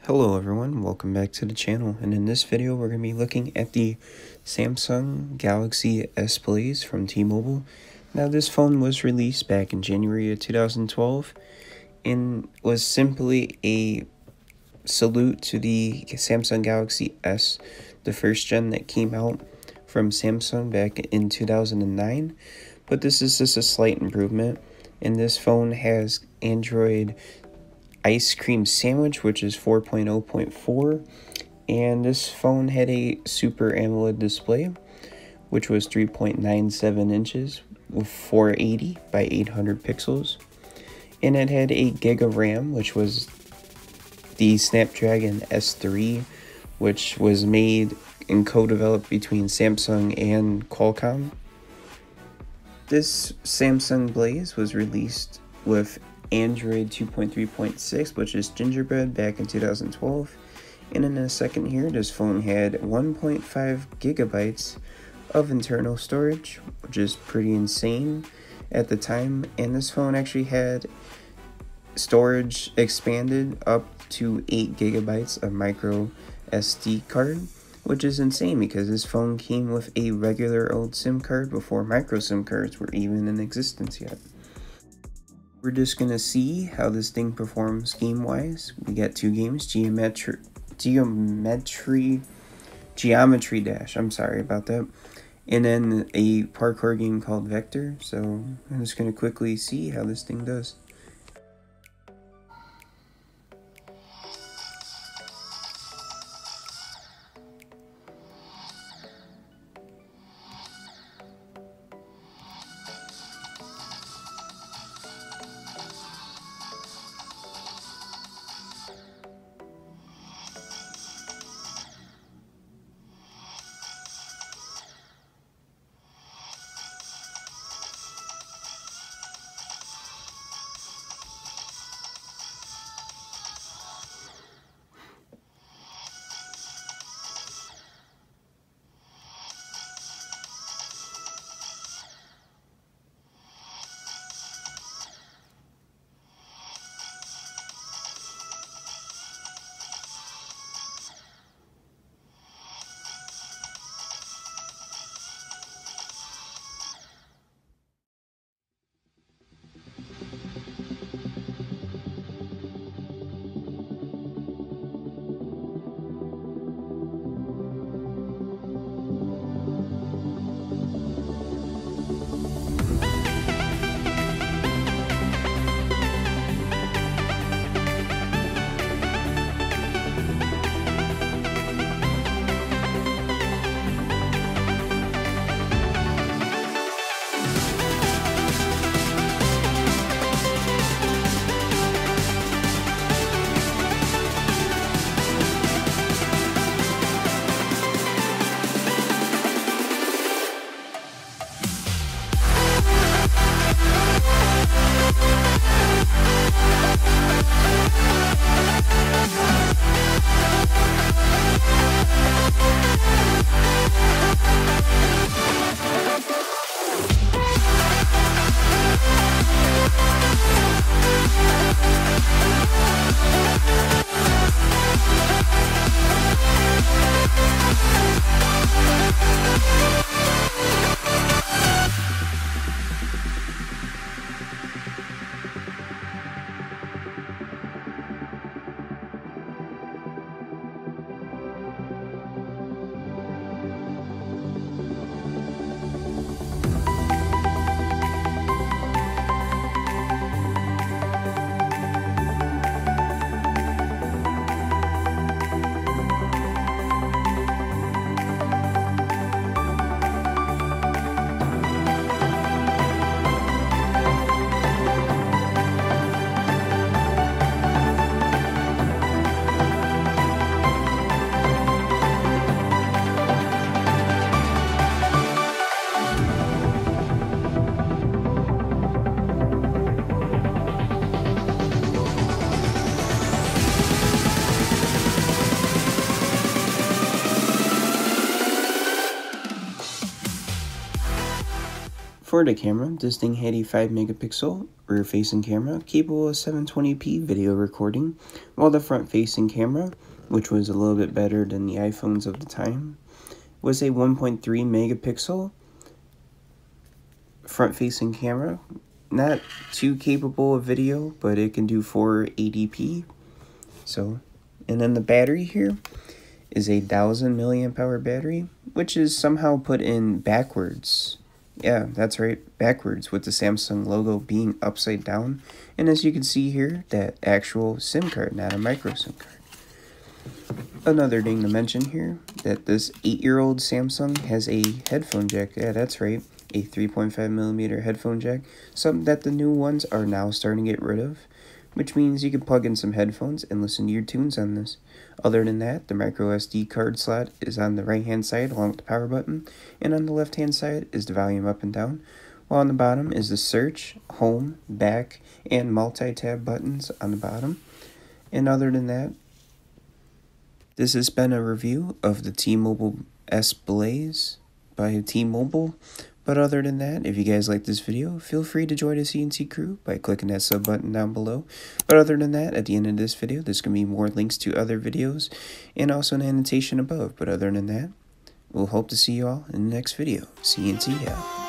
Hello everyone, welcome back to the channel, and in this video we're going to be looking at the Samsung Galaxy S Blaze from T-Mobile. Now this phone was released back in January of 2012 and was simply a salute to the Samsung Galaxy S, the first gen that came out from Samsung back in 2009, but this is just a slight improvement, and this phone has Android Ice Cream Sandwich, which is 4.0.4, and this phone had a Super AMOLED display, which was 3.97 inches with 480 by 800 pixels, and it had a gig of RAM, which was the Snapdragon S3, which was made and co-developed between Samsung and Qualcomm. This Samsung Blaze was released with Android 2.3.6, which is Gingerbread, back in 2012. And in a second here, this phone had 1.5 gigabytes of internal storage, which is pretty insane at the time. And this phone actually had storage expanded up to 8 gigabytes of micro SD card, which is insane because this phone came with a regular old SIM card before micro SIM cards were even in existence yet. We're just gonna see how this thing performs game-wise. We got two games, Geometry Dash, I'm sorry about that, and then a parkour game called Vector. So I'm just gonna quickly see how this thing does. For the camera, this thing had a 5 megapixel rear facing camera capable of 720p video recording, while the front facing camera, which was a little bit better than the iPhones of the time, was a 1.3 megapixel front facing camera. Not too capable of video, but it can do 480p. So, and then the battery here is a 1000 milliamp hour battery, which is somehow put in backwards. Yeah, that's right, backwards, with the Samsung logo being upside down. And as you can see here, that actual SIM card, not a micro SIM card. Another thing to mention here, that this 8-year-old Samsung has a headphone jack. Yeah, that's right, a 3.5 millimeter headphone jack, something that the new ones are now starting to get rid of, which means you can plug in some headphones and listen to your tunes on this. Other than that, the micro SD card slot is on the right hand side along with the power button, and on the left hand side is the volume up and down, while on the bottom is the search, home, back, and multi-tab buttons on the bottom. And other than that, this has been a review of the T-Mobile S Blaze by T-Mobile. But other than that, if you guys like this video, feel free to join the CNC crew by clicking that sub button down below. But other than that, at the end of this video, there's going to be more links to other videos and also an annotation above. But other than that, we'll hope to see you all in the next video. CNC out.